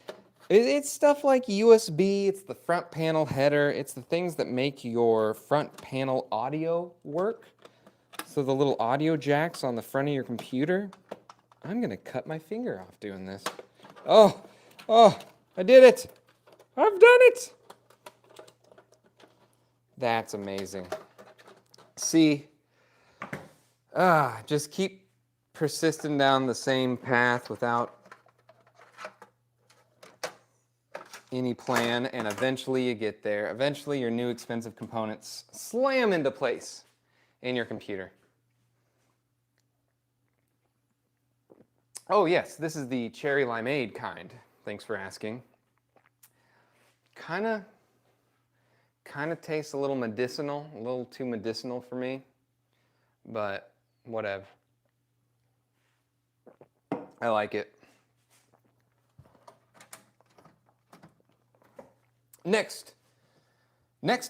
It's stuff like USB, it's the front panel header, it's the things that make your front panel audio work. So the little audio jacks on the front of your computer. I'm gonna cut my finger off doing this. Oh, I did it. I've done it. That's amazing. See, just keep persisting down the same path without any plan, and eventually you get there. Eventually your new expensive components slam into place in your computer. Oh yes, this is the cherry limeade kind. Thanks for asking. Kind of tastes a little medicinal, a little too medicinal for me, but whatever. I like it. Next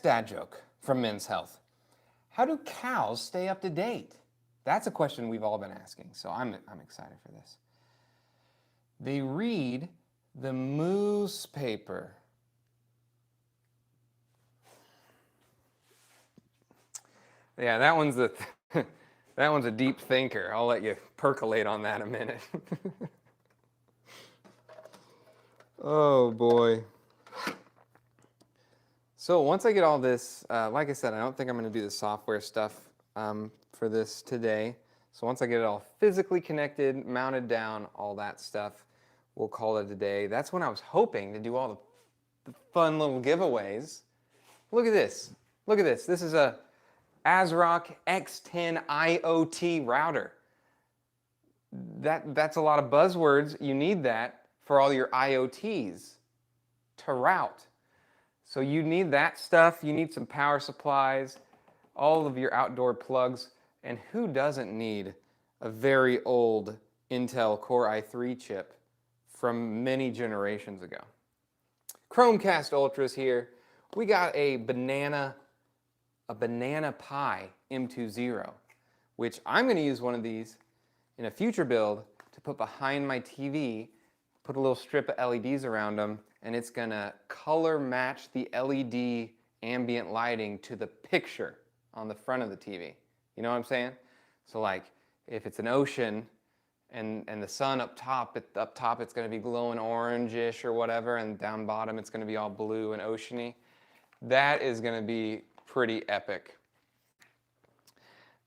dad joke from Men's Health. How do cows stay up to date? That's a question we've all been asking, so I'm excited for this. They read the moose paper. Yeah, that one's a deep thinker. I'll let you percolate on that a minute. Oh boy. So once I get all this, like I said, I don't think I'm going to do the software stuff for this today. So once I get it all physically connected, mounted down, all that stuff, we'll call it a day. That's when I was hoping to do all the fun little giveaways. Look at this. Look at this. This is a ASRock X10 IoT router. That's a lot of buzzwords. You need that for all your IoTs. to route. So you need that stuff. You need some power supplies, all of your outdoor plugs. And who doesn't need a very old Intel Core i3 chip from many generations ago? Chromecast Ultras here. We got a Banana Pi M20, which I'm going to use one of these in a future build to put behind my TV, put a little strip of LEDs around them, and it's going to color match the LED ambient lighting to the picture on the front of the TV. You know what I'm saying? So like if it's an ocean and the sun up top it's going to be glowing orangish or whatever, and down bottom it's going to be all blue and oceany. That is going to be pretty epic.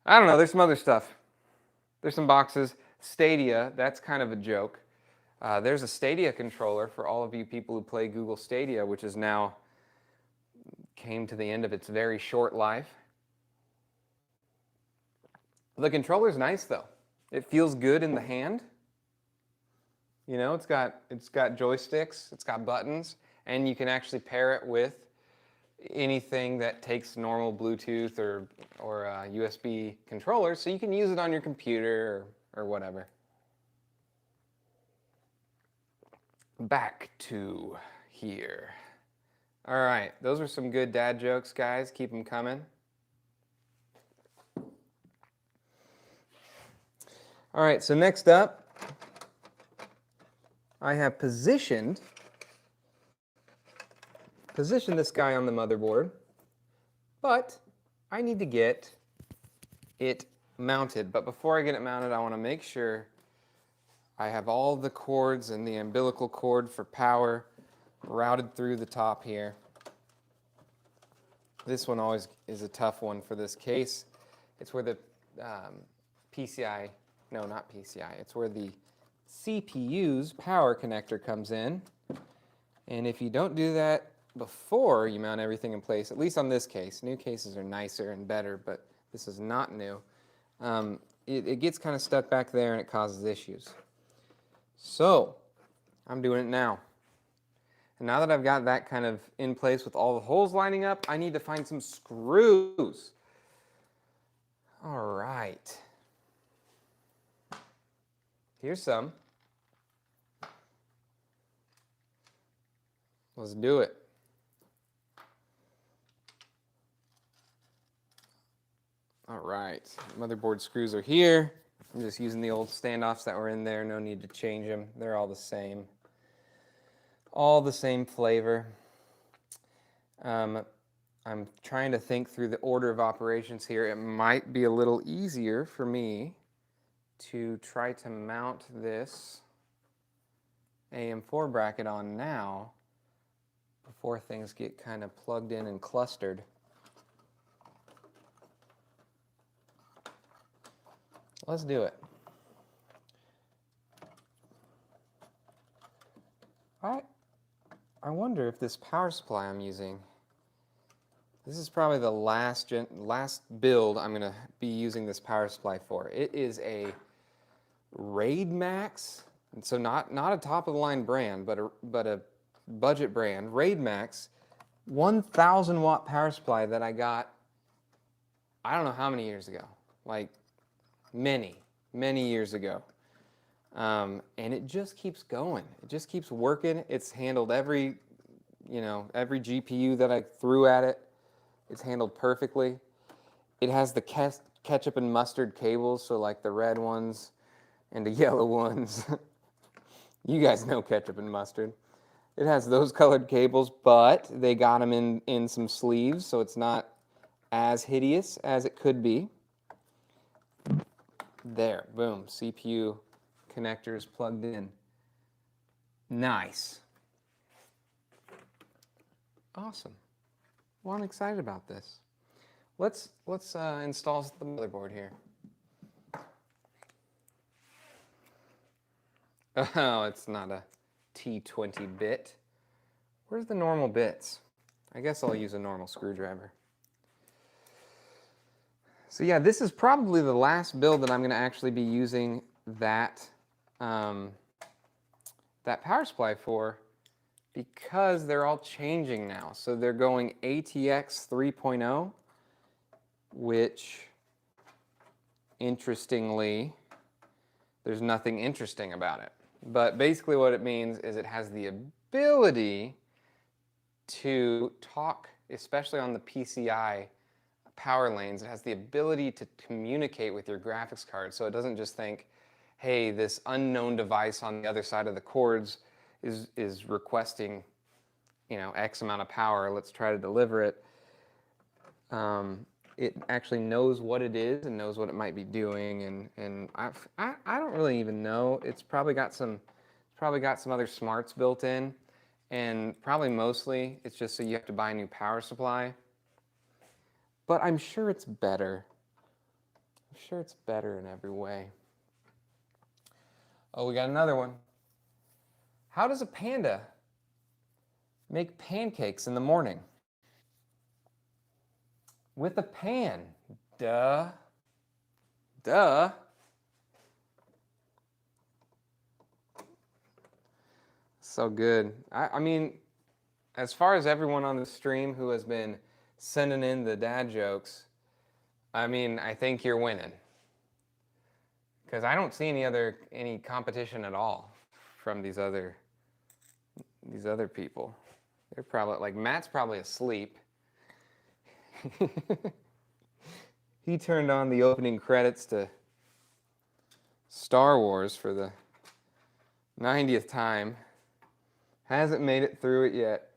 I don't know, there's some other stuff. There's some boxes. Stadia, that's kind of a joke. There's a Stadia controller for all of you people who play Google Stadia, which is now came to the end of its very short life. The controller's nice though. It feels good in the hand. You know, it's got joysticks, it's got buttons, and you can actually pair it with anything that takes normal Bluetooth or USB controllers, so you can use it on your computer or whatever. Back to here. All right, those are some good dad jokes, guys. Keep them coming. All right, so next up, I have positioned this guy on the motherboard, but I need to get it mounted. But before I get it mounted, I want to make sure I have all the cords and the umbilical cord for power routed through the top here. This one always is a tough one for this case. It's where the PCI, no, not PCI, it's where the CPU's power connector comes in. And if you don't do that before you mount everything in place, at least on this case, new cases are nicer and better, but this is not new, it gets kind of stuck back there and it causes issues. So I'm doing it now. And now that I've got that kind of in place with all the holes lining up, I need to find some screws. All right. Here's some. Let's do it. All right, motherboard screws are here. I'm just using the old standoffs that were in there. No need to change them. They're all the same. All the same flavor. I'm trying to think through the order of operations here. It might be a little easier for me to try to mount this AM4 bracket on now before things get kind of plugged in and clustered. Let's do it. I wonder if this power supply I'm using, this is probably the last build I'm going to be using this power supply for. It is a RaidMax, and so not a top-of-the-line brand, but a budget brand, RaidMax, 1,000 watt power supply that I got, I don't know how many years ago, like many years ago. And it just keeps going. It just keeps working. It's handled every GPU that I threw at it. It's handled perfectly. It has the ketchup and mustard cables, so like the red ones and the yellow ones. You guys know ketchup and mustard. It has those colored cables, but they got them in some sleeves, so it's not as hideous as it could be. There, boom, CPU connectors plugged in. Nice. Awesome. Well, I'm excited about this. Let's install the motherboard here. Oh, it's not a T20 bit. Where's the normal bits? I guess I'll use a normal screwdriver. So yeah, this is probably the last build that I'm going to actually be using that power supply for. because they're all changing now. So they're going ATX 3.0, which, interestingly, there's nothing interesting about it. But basically what it means is it has the ability to talk, especially on the PCI power lanes, it has the ability to communicate with your graphics card. So it doesn't just think, hey, this unknown device on the other side of the cords is requesting, X amount of power, let's try to deliver it. It actually knows what it is and knows what it might be doing, and I don't really even know. It's probably got some other smarts built in, and probably mostly it's just so you have to buy a new power supply. But I'm sure it's better. I'm sure it's better in every way. Oh, we got another one. How does a panda make pancakes in the morning? With a pan. Duh. Duh. So good. I mean, as far as everyone on the stream who has been sending in the dad jokes, I mean, I think you're winning. Because I don't see any competition at all from these other people. They're probably, like, Matt's probably asleep. He turned on the opening credits to Star Wars for the 90th time. Hasn't made it through it yet.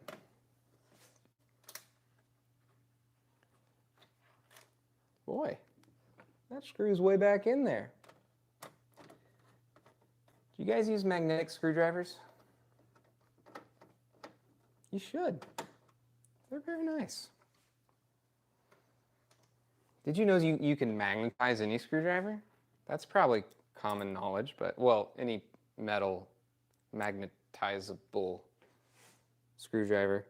Boy, that screw's way back in there. Do you guys use magnetic screwdrivers? You should. They're very nice. Did you know you can magnetize any screwdriver? That's probably common knowledge, but, well, any metal magnetizable screwdriver.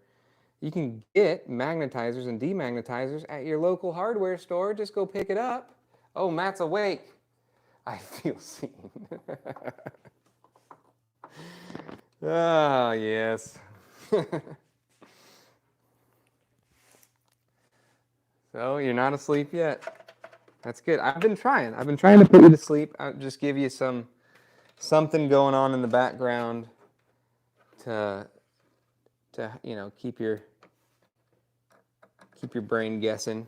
You can get magnetizers and demagnetizers at your local hardware store. Just go pick it up. Oh, Matt's awake. I feel seen. Ah, yes. So you're not asleep yet. That's good. I've been trying to put you to sleep. I'll just give you something going on in the background to keep your brain guessing.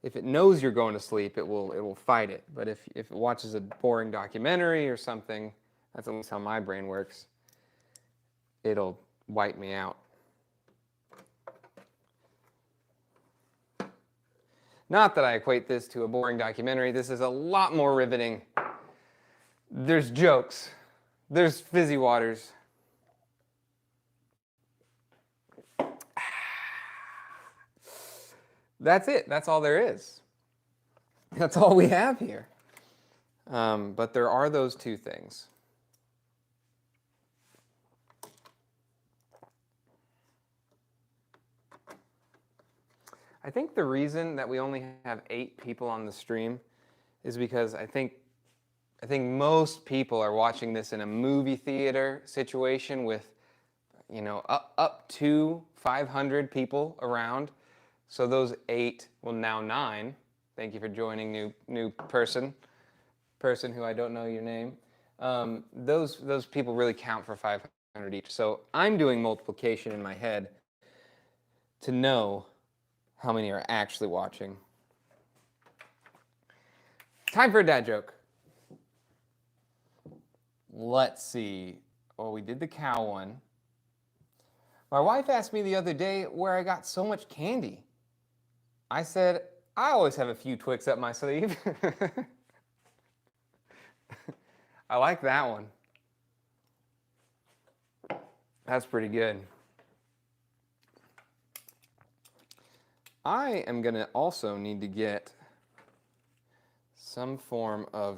If it knows you're going to sleep, it will fight it. But if it watches a boring documentary or something, that's at least how my brain works, it'll wipe me out. Not that I equate this to a boring documentary. This is a lot more riveting. There's jokes. There's fizzy waters. That's it. That's all there is. That's all we have here. But there are those two things. I think the reason that we only have 8 people on the stream is because I think most people are watching this in a movie theater situation with, up to 500 people around. So those 8, well, now 9. Thank you for joining, new person who I don't know your name. Those people really count for 500 each. So I'm doing multiplication in my head to know how many are actually watching. Time for a dad joke. Let's see. Oh, we did the cow one. My wife asked me the other day where I got so much candy. I said, I always have a few Twix up my sleeve. I like that one. That's pretty good. I am going to also need to get some form of,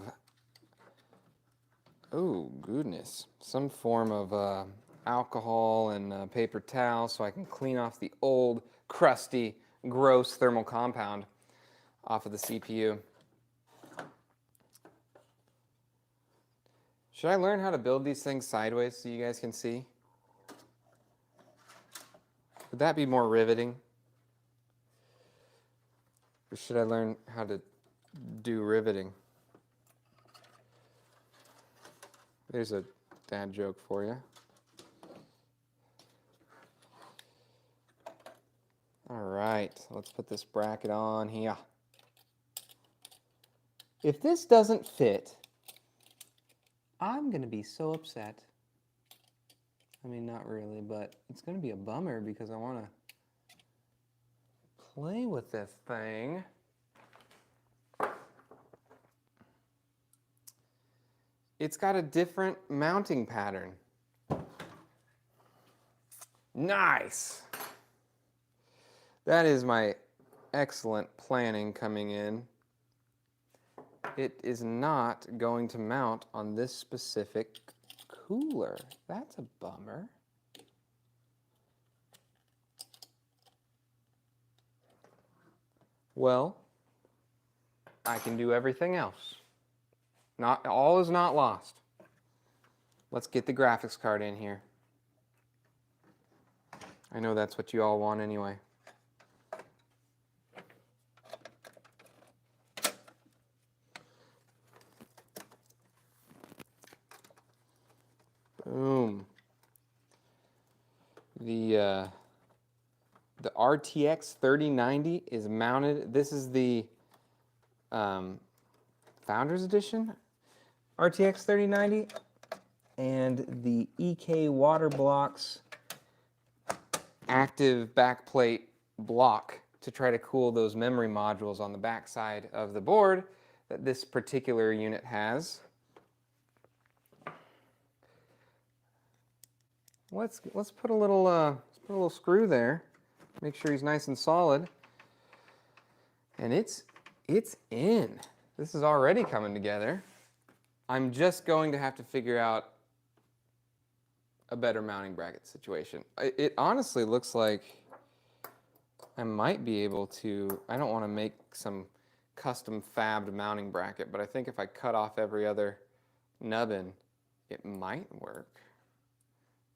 some form of alcohol and paper towel so I can clean off the old, crusty, gross thermal compound off of the CPU. Should I learn how to build these things sideways so you guys can see? Would that be more riveting? Or should I learn how to do riveting? There's a dad joke for you. All right, let's put this bracket on here. If this doesn't fit, I'm going to be so upset. I mean, not really, but it's going to be a bummer because I want to play with this thing. It's got a different mounting pattern. Nice. That is my excellent planning coming in. It is not going to mount on this specific cooler. That's a bummer. Well, I can do everything else. Not all is not lost. Let's get the graphics card in here. I know that's what you all want anyway. Boom. The RTX 3090 is mounted. This is the Founders Edition RTX 3090, and the EK Waterblocks active backplate block to try to cool those memory modules on the back side of the board that this particular unit has. Let's put a little screw there. Make sure he's nice and solid. And it's in. This is already coming together. I'm just going to have to figure out a better mounting bracket situation. It honestly looks like I might be able to, I don't want to make some custom fabbed mounting bracket, but I think if I cut off every other nubbin, it might work.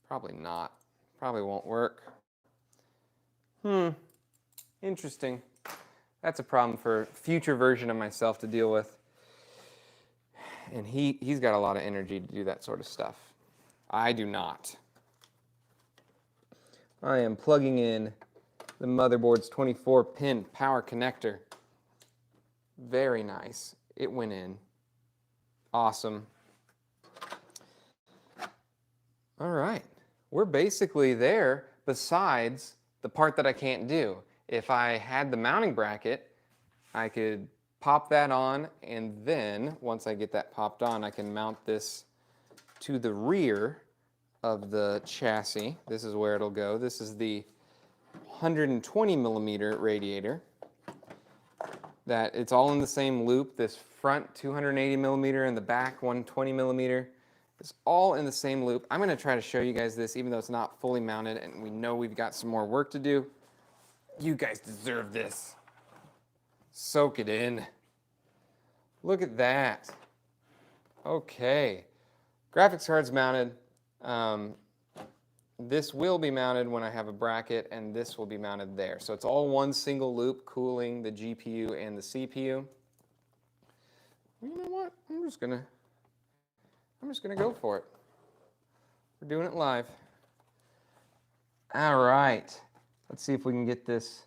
Probably not. Probably won't work. Interesting. That's a problem for a future version of myself to deal with. And he's got a lot of energy to do that sort of stuff. I do not. I am plugging in the motherboard's 24-pin power connector. Very nice. It went in. Awesome. All right. We're basically there, besides the part that I can't do. If I had the mounting bracket, I could pop that on, and then once I get that popped on, I can mount this to the rear of the chassis. This is where it'll go. This is the 120 millimeter radiator. That it's all in the same loop. This front 280 millimeter and the back 120 millimeter. It's all in the same loop. I'm going to try to show you guys this, even though it's not fully mounted, and we know we've got some more work to do. You guys deserve this. Soak it in. Look at that. Okay. Graphics card's mounted. This will be mounted when I have a bracket, and this will be mounted there. So it's all one single loop, cooling the GPU and the CPU. You know what? I'm just gonna go for it. We're doing it live. All right. Let's see if we can get this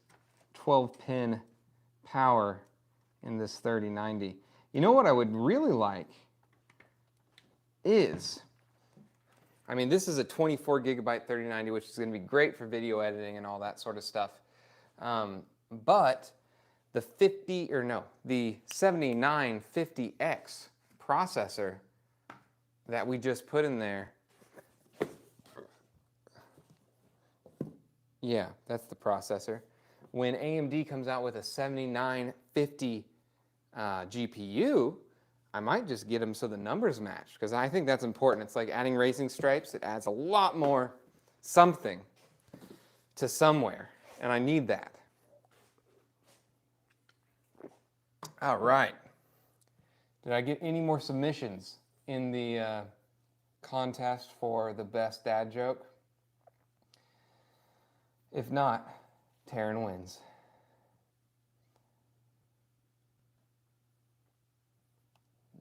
12-pin power in this 3090. You know what I would really like is, I mean, this is a 24 gigabyte 3090, which is going to be great for video editing and all that sort of stuff. But the 7950X processor that we just put in there, yeah, that's the processor. When AMD comes out with a 7950 GPU, I might just get them so the numbers match, because I think that's important. It's like adding racing stripes. It adds a lot more something to somewhere, and I need that. All right. Did I get any more submissions in the contest for the best dad joke? If not, Taryn wins.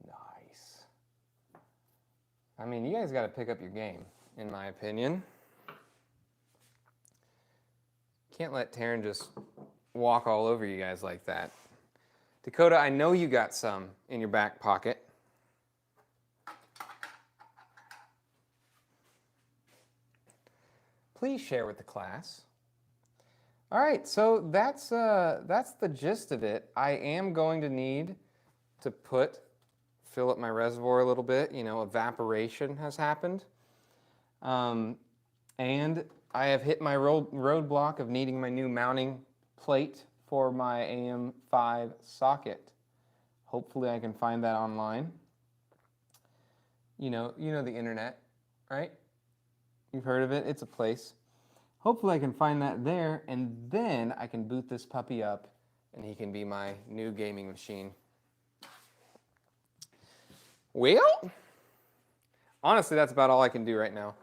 Nice. I mean, you guys got to pick up your game, in my opinion. Can't let Taryn just walk all over you guys like that. Dakota, I know you got some in your back pocket. Please share with the class. All right, so that's the gist of it. I am going to need to fill up my reservoir a little bit. You know, evaporation has happened. And I have hit my roadblock of needing my new mounting plate for my AM5 socket. Hopefully I can find that online. You know the internet, right? You've heard of it, it's a place. Hopefully I can find that there, and then I can boot this puppy up and he can be my new gaming machine. Well, honestly, that's about all I can do right now.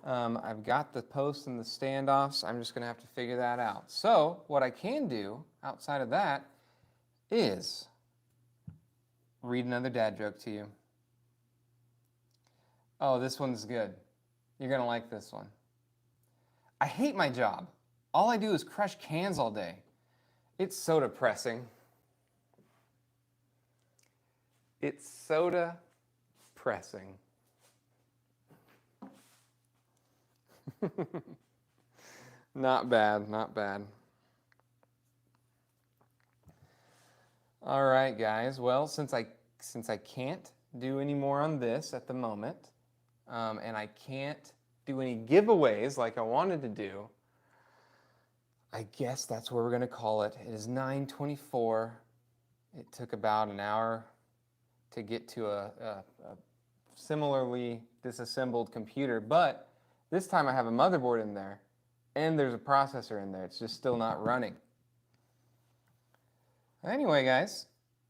I've got the posts and the standoffs. I'm just going to have to figure that out. So what I can do outside of that is read another dad joke to you. Oh, this one's good. You're going to like this one. I hate my job. All I do is crush cans all day. It's so depressing. It's so depressing. Not bad, not bad. All right, guys. Well, since I can't do any more on this at the moment, and I can't do any giveaways like I wanted to do, I guess that's where we're going to call it. It is 9:24. It took about an hour to get to a similarly disassembled computer, but this time I have a motherboard in there, and there's a processor in there. It's just still not running. Anyway, guys,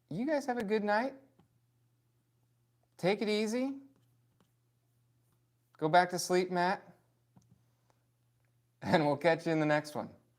you guys have a good night. Take it easy. Go back to sleep, Matt. And we'll catch you in the next one.